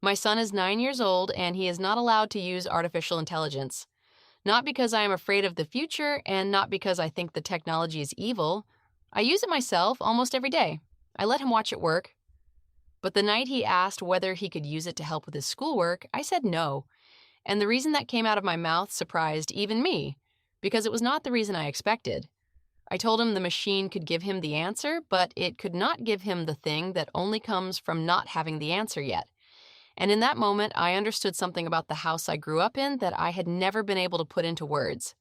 My son is 9 years old and he is not allowed to use artificial intelligence. Not because I am afraid of the future and not because I think the technology is evil. I use it myself almost every day. I let him watch it work. But the night he asked whether he could use it to help with his schoolwork, I said no. And the reason that came out of my mouth surprised even me, because it was not the reason I expected. I told him the machine could give him the answer, but it could not give him the thing that only comes from not having the answer yet. And in that moment, I understood something about the house I grew up in that I had never been able to put into words.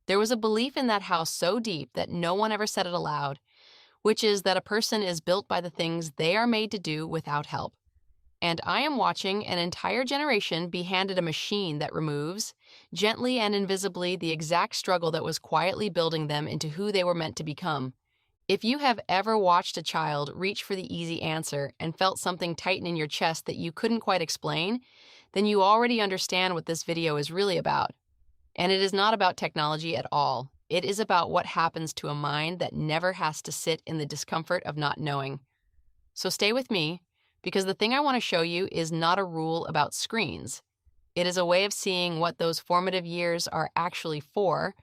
There was a belief in that house so deep that no one ever said it aloud, which is that a person is built by the things they are made to do without help. And I am watching an entire generation be handed a machine that removes, gently and invisibly, the exact struggle that was quietly building them into who they were meant to become. If you have ever watched a child reach for the easy answer and felt something tighten in your chest that you couldn't quite explain, then you already understand what this video is really about. And it is not about technology at all. It is about what happens to a mind that never has to sit in the discomfort of not knowing. So stay with me, because the thing I want to show you is not a rule about screens. It is a way of seeing what those formative years are actually for,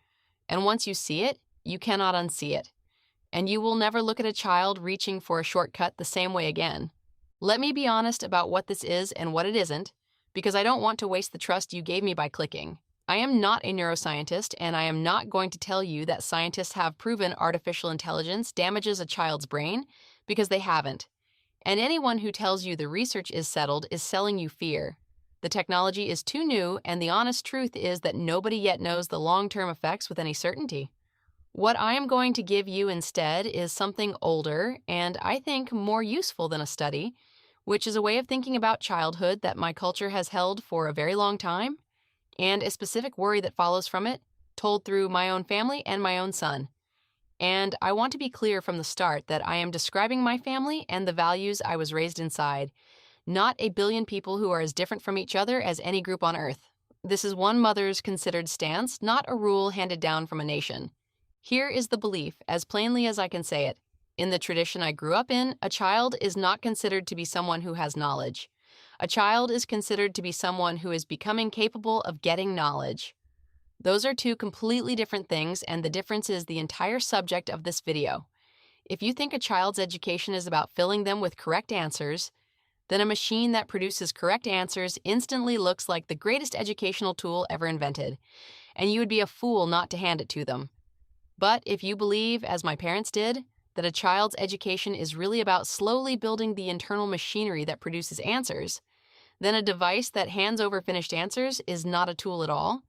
and once you see it, you cannot unsee it. And you will never look at a child reaching for a shortcut the same way again. Let me be honest about what this is and what it isn't, because I don't want to waste the trust you gave me by clicking. I am not a neuroscientist, and I am not going to tell you that scientists have proven artificial intelligence damages a child's brain, because they haven't. And anyone who tells you the research is settled is selling you fear. The technology is too new, and the honest truth is that nobody yet knows the long-term effects with any certainty. What I am going to give you instead is something older and I think more useful than a study, which is a way of thinking about childhood that my culture has held for a very long time, and a specific worry that follows from it, told through my own family and my own son. And I want to be clear from the start that I am describing my family and the values I was raised inside, not a billion people who are as different from each other as any group on Earth. This is one mother's considered stance, not a rule handed down from a nation. Here is the belief, as plainly as I can say it. In the tradition I grew up in, a child is not considered to be someone who has knowledge. A child is considered to be someone who is becoming capable of getting knowledge. Those are two completely different things, and the difference is the entire subject of this video. If you think a child's education is about filling them with correct answers, then a machine that produces correct answers instantly looks like the greatest educational tool ever invented, and you would be a fool not to hand it to them. But if you believe, as my parents did, that a child's education is really about slowly building the internal machinery that produces answers, then a device that hands over finished answers is not a tool at all.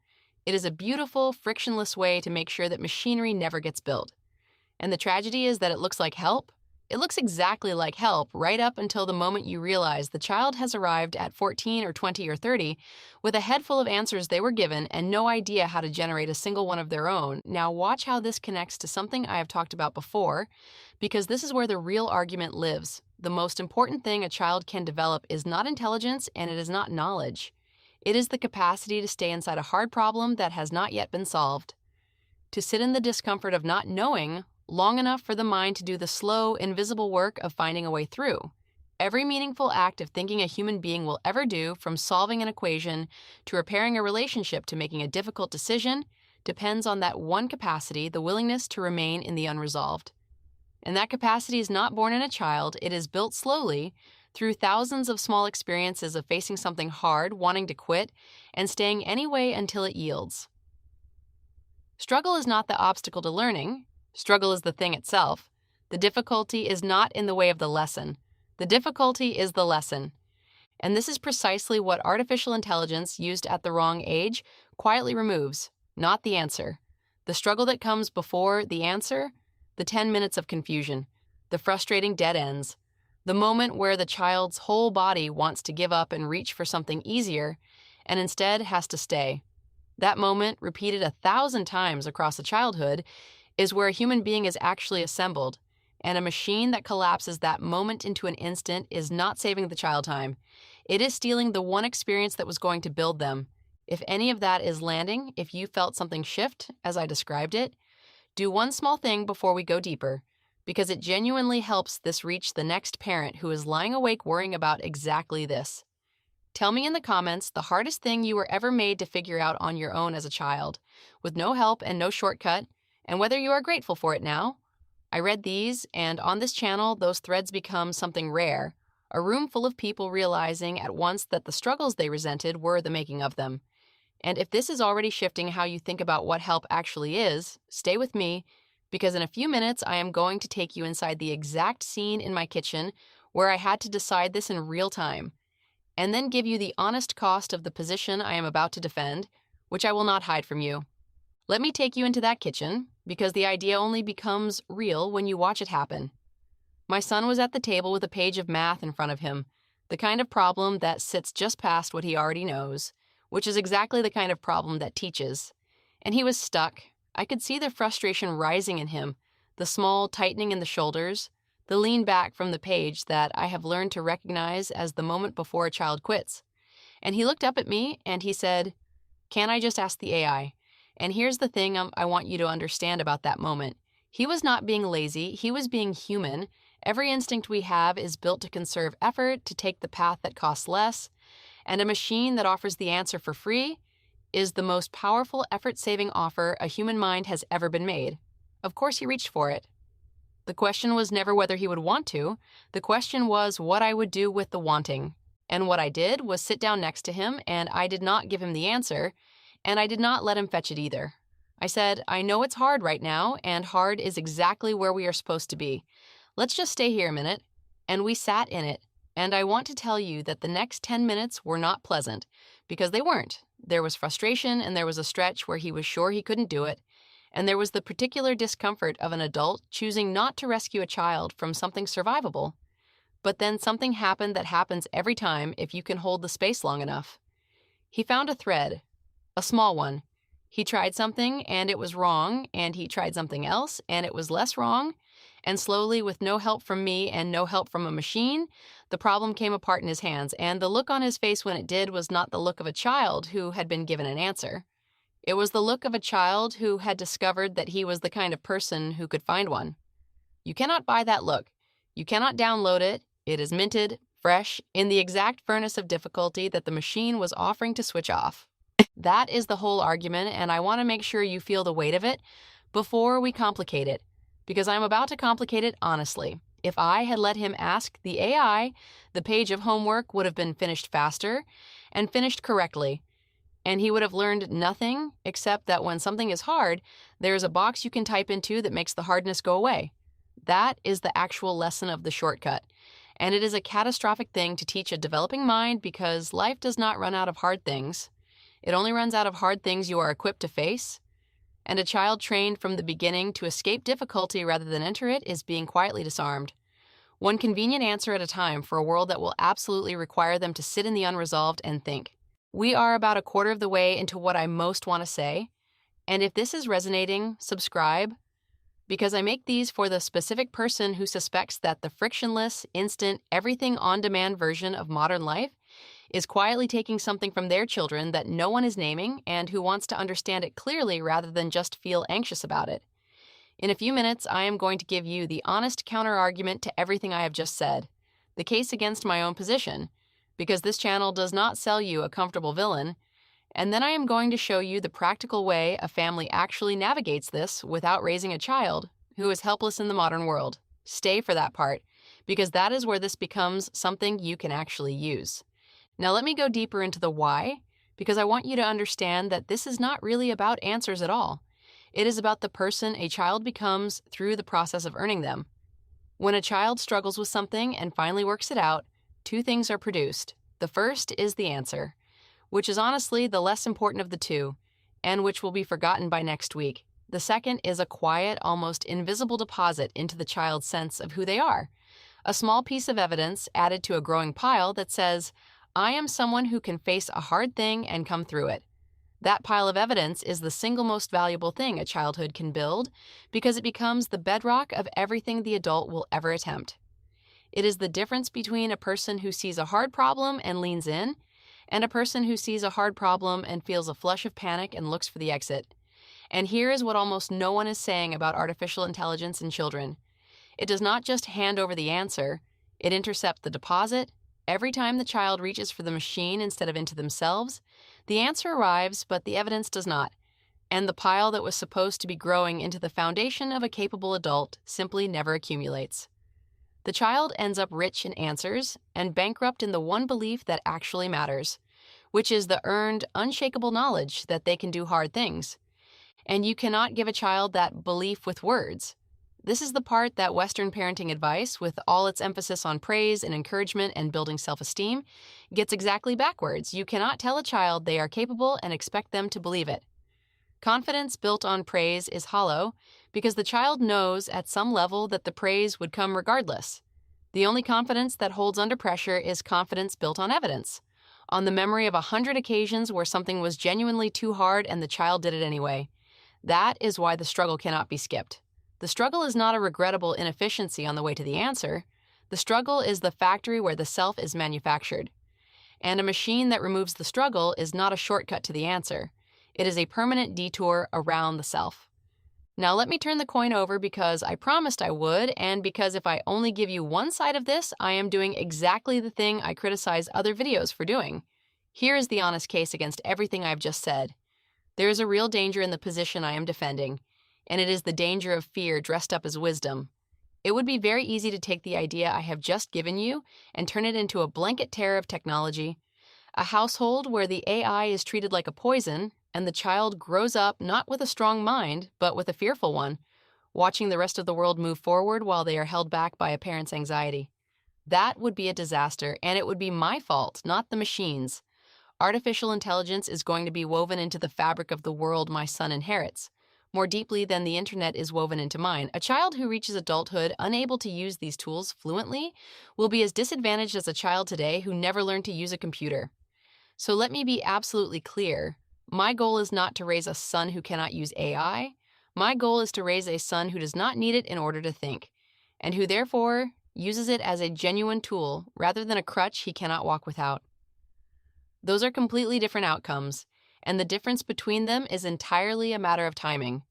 It is a beautiful, frictionless way to make sure that machinery never gets built. And the tragedy is that it looks like help. It looks exactly like help right up until the moment you realize the child has arrived at 14 or 20 or 30 with a head full of answers they were given and no idea how to generate a single one of their own. Now watch how this connects to something I have talked about before, because this is where the real argument lives. The most important thing a child can develop is not intelligence and it is not knowledge. It is the capacity to stay inside a hard problem that has not yet been solved. To sit in the discomfort of not knowing long enough for the mind to do the slow, invisible work of finding a way through. Every meaningful act of thinking a human being will ever do, from solving an equation to repairing a relationship to making a difficult decision, depends on that one capacity, the willingness to remain in the unresolved. And that capacity is not born in a child, it is built slowly through thousands of small experiences of facing something hard, wanting to quit, and staying anyway until it yields. Struggle is not the obstacle to learning. Struggle is the thing itself. The difficulty is not in the way of the lesson. The difficulty is the lesson. And this is precisely what artificial intelligence used at the wrong age quietly removes, not the answer. The struggle that comes before the answer, the 10 minutes of confusion, the frustrating dead ends, the moment where the child's whole body wants to give up and reach for something easier and instead has to stay. That moment, repeated 1,000 times across a childhood, is where a human being is actually assembled, and a machine that collapses that moment into an instant is not saving the child time. It is stealing the one experience that was going to build them. If any of that is landing, if you felt something shift, as I described it, do one small thing before we go deeper, because it genuinely helps this reach the next parent who is lying awake worrying about exactly this. Tell me in the comments the hardest thing you were ever made to figure out on your own as a child, with no help and no shortcut, and whether you are grateful for it now. I read these, and on this channel, those threads become something rare, a room full of people realizing at once that the struggles they resented were the making of them. And if this is already shifting how you think about what help actually is, stay with me, because in a few minutes I am going to take you inside the exact scene in my kitchen where I had to decide this in real time, and then give you the honest cost of the position I am about to defend, which I will not hide from you. Let me take you into that kitchen, because the idea only becomes real when you watch it happen. My son was at the table with a page of math in front of him, the kind of problem that sits just past what he already knows, which is exactly the kind of problem that teaches. And he was stuck. I could see the frustration rising in him, the small tightening in the shoulders, the lean back from the page that I have learned to recognize as the moment before a child quits. And he looked up at me and he said, "Can't I just ask the AI?" And here's the thing I want you to understand about that moment. He was not being lazy, he was being human. Every instinct we have is built to conserve effort, to take the path that costs less, and a machine that offers the answer for free is the most powerful effort-saving offer a human mind has ever been made. Of course he reached for it. The question was never whether he would want to. The question was what I would do with the wanting. And what I did was sit down next to him, and I did not give him the answer, and I did not let him fetch it either. I said, "I know it's hard right now, and hard is exactly where we are supposed to be. Let's just stay here a minute." And we sat in it. And I want to tell you that the next 10 minutes were not pleasant, because they weren't. There was frustration, and there was a stretch where he was sure he couldn't do it. And there was the particular discomfort of an adult choosing not to rescue a child from something survivable. But then something happened that happens every time if you can hold the space long enough. He found a thread, a small one. He tried something and it was wrong, and he tried something else and it was less wrong. And slowly, with no help from me and no help from a machine, the problem came apart in his hands, and the look on his face when it did was not the look of a child who had been given an answer. It was the look of a child who had discovered that he was the kind of person who could find one. You cannot buy that look. You cannot download it. It is minted, fresh, in the exact furnace of difficulty that the machine was offering to switch off. That is the whole argument, and I want to make sure you feel the weight of it before we complicate it, because I'm about to complicate it honestly. If I had let him ask the AI, the page of homework would have been finished faster and finished correctly. And he would have learned nothing except that when something is hard, there is a box you can type into that makes the hardness go away. That is the actual lesson of the shortcut. And it is a catastrophic thing to teach a developing mind, because life does not run out of hard things. It only runs out of hard things you are equipped to face. And a child trained from the beginning to escape difficulty rather than enter it is being quietly disarmed. One convenient answer at a time for a world that will absolutely require them to sit in the unresolved and think. We are about a quarter of the way into what I most want to say, and if this is resonating, subscribe, because I make these for the specific person who suspects that the frictionless, instant, everything-on-demand version of modern life is quietly taking something from their children that no one is naming, and who wants to understand it clearly rather than just feel anxious about it. In a few minutes, I am going to give you the honest counter-argument to everything I have just said, the case against my own position, because this channel does not sell you a comfortable villain, and then I am going to show you the practical way a family actually navigates this without raising a child who is helpless in the modern world. Stay for that part, because that is where this becomes something you can actually use. Now let me go deeper into the why, because I want you to understand that this is not really about answers at all. It is about the person a child becomes through the process of earning them. When a child struggles with something and finally works it out, two things are produced. The first is the answer, which is honestly the less important of the two, and which will be forgotten by next week. The second is a quiet, almost invisible deposit into the child's sense of who they are. A small piece of evidence added to a growing pile that says, I am someone who can face a hard thing and come through it. That pile of evidence is the single most valuable thing a childhood can build, because it becomes the bedrock of everything the adult will ever attempt. It is the difference between a person who sees a hard problem and leans in, and a person who sees a hard problem and feels a flush of panic and looks for the exit. And here is what almost no one is saying about artificial intelligence in children. It does not just hand over the answer, it intercepts the deposit, Every time the child reaches for the machine instead of into themselves, the answer arrives, but the evidence does not, and the pile that was supposed to be growing into the foundation of a capable adult simply never accumulates. The child ends up rich in answers and bankrupt in the one belief that actually matters, which is the earned, unshakable knowledge that they can do hard things. And you cannot give a child that belief with words. This is the part that Western parenting advice, with all its emphasis on praise and encouragement and building self-esteem, gets exactly backwards. You cannot tell a child they are capable and expect them to believe it. Confidence built on praise is hollow because the child knows at some level that the praise would come regardless. The only confidence that holds under pressure is confidence built on evidence, on the memory of 100 occasions where something was genuinely too hard and the child did it anyway. That is why the struggle cannot be skipped. The struggle is not a regrettable inefficiency on the way to the answer. The struggle is the factory where the self is manufactured. And a machine that removes the struggle is not a shortcut to the answer. It is a permanent detour around the self. Now let me turn the coin over because I promised I would, and because if I only give you one side of this, I am doing exactly the thing I criticize other videos for doing. Here is the honest case against everything I've just said. There is a real danger in the position I am defending, and it is the danger of fear dressed up as wisdom. It would be very easy to take the idea I have just given you and turn it into a blanket terror of technology, a household where the AI is treated like a poison, and the child grows up not with a strong mind, but with a fearful one, watching the rest of the world move forward while they are held back by a parent's anxiety. That would be a disaster, and it would be my fault, not the machine's. Artificial intelligence is going to be woven into the fabric of the world my son inherits, more deeply than the internet is woven into mine. A child who reaches adulthood unable to use these tools fluently will be as disadvantaged as a child today who never learned to use a computer. So let me be absolutely clear. My goal is not to raise a son who cannot use AI. My goal is to raise a son who does not need it in order to think, and who therefore uses it as a genuine tool rather than a crutch he cannot walk without. Those are completely different outcomes, and the difference between them is entirely a matter of timing.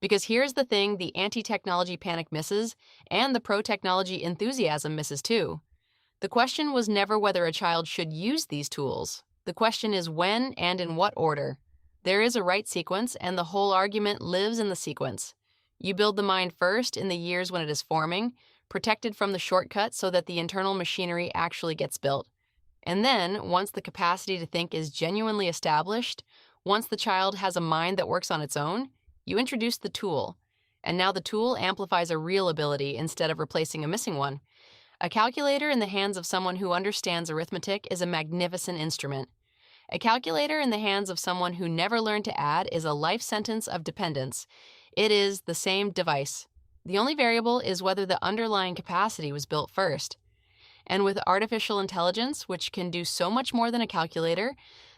Because here's the thing the anti-technology panic misses, and the pro-technology enthusiasm misses too. The question was never whether a child should use these tools. The question is when and in what order. There is a right sequence, and the whole argument lives in the sequence. You build the mind first in the years when it is forming, protected from the shortcut so that the internal machinery actually gets built. And then, once the capacity to think is genuinely established, once the child has a mind that works on its own, you introduce the tool. And now the tool amplifies a real ability instead of replacing a missing one. A calculator in the hands of someone who understands arithmetic is a magnificent instrument. A calculator in the hands of someone who never learned to add is a life sentence of dependence. It is the same device. The only variable is whether the underlying capacity was built first. And with artificial intelligence, which can do so much more than a calculator,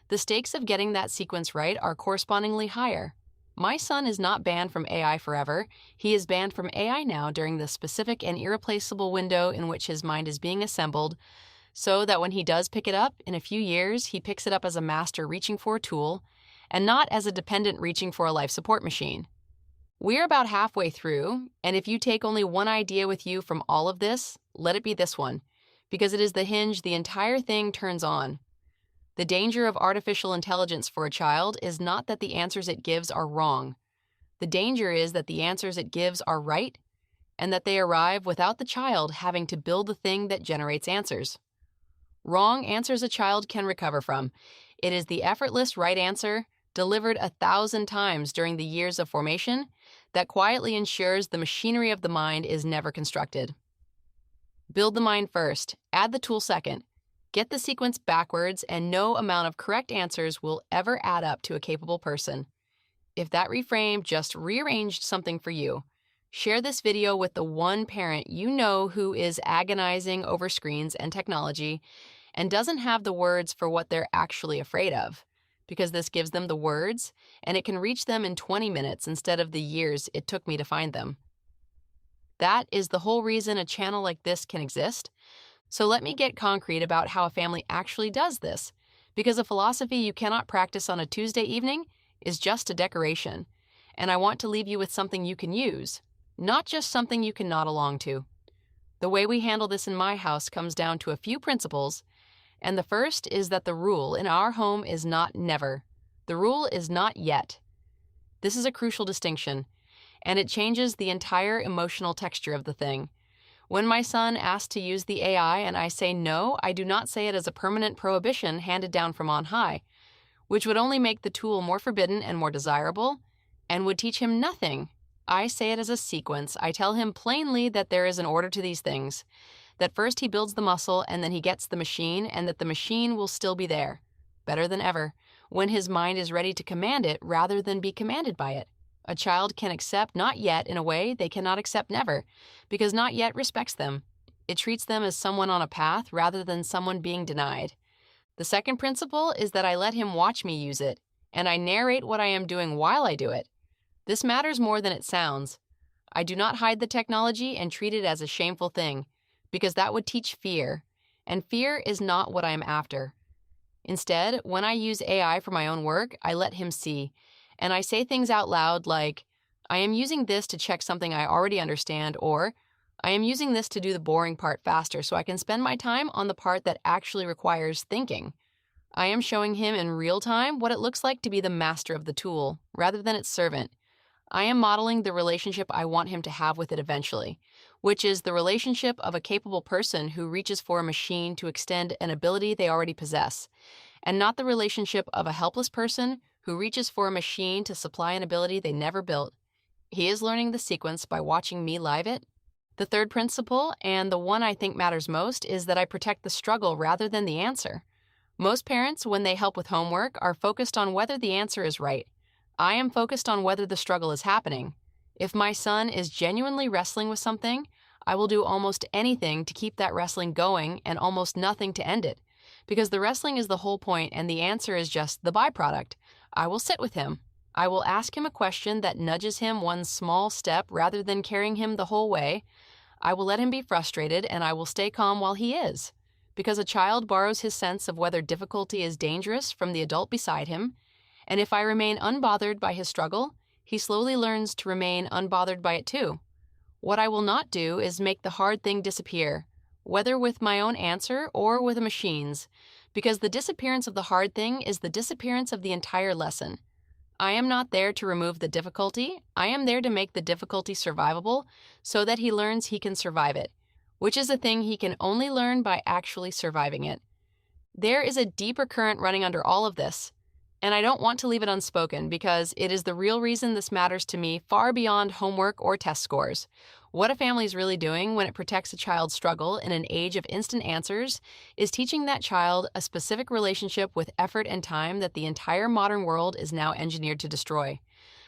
the stakes of getting that sequence right are correspondingly higher. My son is not banned from AI forever. He is banned from AI now during the specific and irreplaceable window in which his mind is being assembled, so that when he does pick it up, in a few years, he picks it up as a master reaching for a tool, and not as a dependent reaching for a life support machine. We're about halfway through, and if you take only one idea with you from all of this, let it be this one, because it is the hinge the entire thing turns on. The danger of artificial intelligence for a child is not that the answers it gives are wrong. The danger is that the answers it gives are right, and that they arrive without the child having to build the thing that generates answers. Wrong answers a child can recover from. It is the effortless right answer, delivered 1,000 times during the years of formation, that quietly ensures the machinery of the mind is never constructed. Build the mind first, add the tool second. Get the sequence backwards, and no amount of correct answers will ever add up to a capable person. If that reframe just rearranged something for you, share this video with the one parent you know who is agonizing over screens and technology and doesn't have the words for what they're actually afraid of, because this gives them the words, and it can reach them in 20 minutes instead of the years it took me to find them. That is the whole reason a channel like this can exist. So let me get concrete about how a family actually does this, because a philosophy you cannot practice on a Tuesday evening is just a decoration, and I want to leave you with something you can use, not just something you can nod along to. The way we handle this in my house comes down to a few principles, and the first is that the rule in our home is not never. The rule is not yet. This is a crucial distinction, and it changes the entire emotional texture of the thing. When my son asks to use the AI and I say no, I do not say it as a permanent prohibition handed down from on high, which would only make the tool more forbidden and more desirable, and would teach him nothing. I say it as a sequence. I tell him plainly that there is an order to these things, that first he builds the muscle and then he gets the machine, and that the machine will still be there, better than ever, when his mind is ready to command it rather than be commanded by it. A child can accept not yet in a way they cannot accept never, because not yet respects them. It treats them as someone on a path rather than someone being denied. The second principle is that I let him watch me use it, and I narrate what I am doing while I do it. This matters more than it sounds. I do not hide the technology and treat it as a shameful thing, because that would teach fear, and fear is not what I am after. Instead, when I use AI for my own work, I let him see, and I say things out loud like, I am using this to check something I already understand, or I am using this to do the boring part faster so I can spend my time on the part that actually requires thinking. I am showing him in real time what it looks like to be the master of the tool, rather than its servant. I am modeling the relationship I want him to have with it eventually, which is the relationship of a capable person who reaches for a machine to extend an ability they already possess, and not the relationship of a helpless person who reaches for a machine to supply an ability they never built. He is learning the sequence by watching me live it. The third principle, and the one I think matters most, is that I protect the struggle rather than the answer. Most parents, when they help with homework, are focused on whether the answer is right. I am focused on whether the struggle is happening. If my son is genuinely wrestling with something, I will do almost anything to keep that wrestling going and almost nothing to end it, because the wrestling is the whole point and the answer is just the byproduct. I will sit with him. I will ask him a question that nudges him one small step rather than carrying him the whole way. I will let him be frustrated, and I will stay calm while he is, because a child borrows his sense of whether difficulty is dangerous from the adult beside him, and if I remain unbothered by his struggle, he slowly learns to remain unbothered by it too. What I will not do is make the hard thing disappear, whether with my own answer or with a machine's, because the disappearance of the hard thing is the disappearance of the entire lesson. I am not there to remove the difficulty. I am there to make the difficulty survivable so that he learns he can survive it, which is a thing he can only learn by actually surviving it. There is a deeper current running under all of this, and I don't want to leave it unspoken because it is the real reason this matters to me far beyond homework or test scores. What a family is really doing when it protects a child's struggle in an age of instant answers is teaching that child a specific relationship with effort and time that the entire modern world is now engineered to destroy.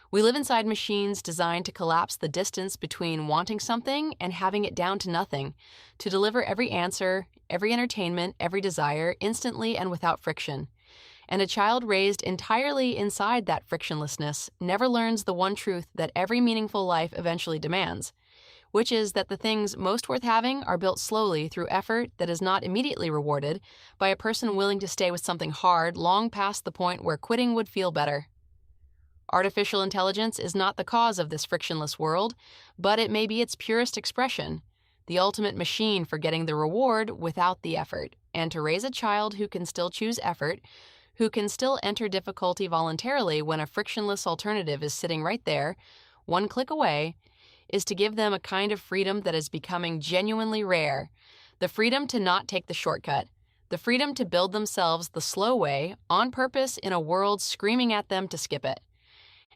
We live inside machines designed to collapse the distance between wanting something and having it down to nothing, to deliver every answer, every entertainment, every desire instantly and without friction. And a child raised entirely inside that frictionlessness never learns the one truth that every meaningful life eventually demands, which is that the things most worth having are built slowly through effort that is not immediately rewarded by a person willing to stay with something hard long past the point where quitting would feel better. Artificial intelligence is not the cause of this frictionless world, but it may be its purest expression, the ultimate machine for getting the reward without the effort, and to raise a child who can still choose effort, who can still enter difficulty voluntarily when a frictionless alternative is sitting right there, one click away, is to give them a kind of freedom that is becoming genuinely rare, the freedom to not take the shortcut, the freedom to build themselves the slow way on purpose in a world screaming at them to skip it.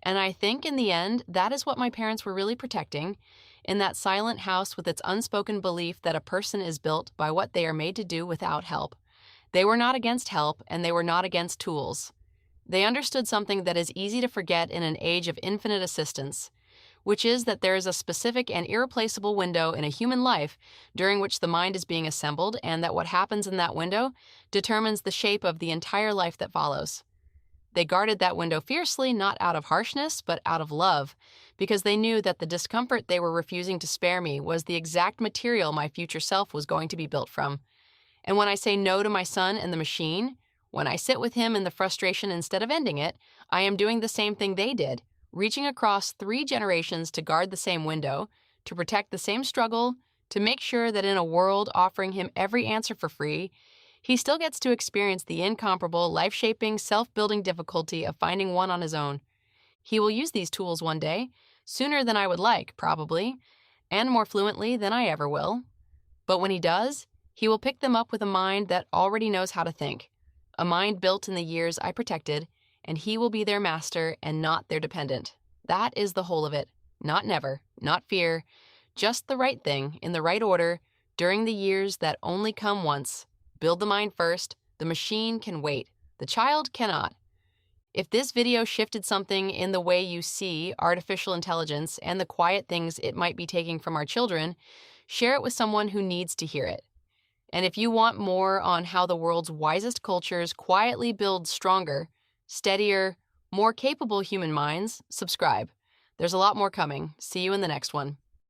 And I think in the end, that is what my parents were really protecting in that silent house with its unspoken belief that a person is built by what they are made to do without help. They were not against help, and they were not against tools. They understood something that is easy to forget in an age of infinite assistance, which is that there is a specific and irreplaceable window in a human life during which the mind is being assembled, and that what happens in that window determines the shape of the entire life that follows. They guarded that window fiercely, not out of harshness, but out of love, because they knew that the discomfort they were refusing to spare me was the exact material my future self was going to be built from. And when I say no to my son and the machine, when I sit with him in the frustration instead of ending it, I am doing the same thing they did, reaching across 3 generations to guard the same window, to protect the same struggle, to make sure that in a world offering him every answer for free, he still gets to experience the incomparable, life-shaping, self-building difficulty of finding one on his own. He will use these tools one day, sooner than I would like, probably, and more fluently than I ever will. But when he does, he will pick them up with a mind that already knows how to think, a mind built in the years I protected, and he will be their master and not their dependent. That is the whole of it. Not never, not fear, just the right thing in the right order during the years that only come once. Build the mind first. The machine can wait. The child cannot. If this video shifted something in the way you see artificial intelligence and the quiet things it might be taking from our children, share it with someone who needs to hear it. And if you want more on how the world's wisest cultures quietly build stronger, steadier, more capable human minds, subscribe. There's a lot more coming. See you in the next one.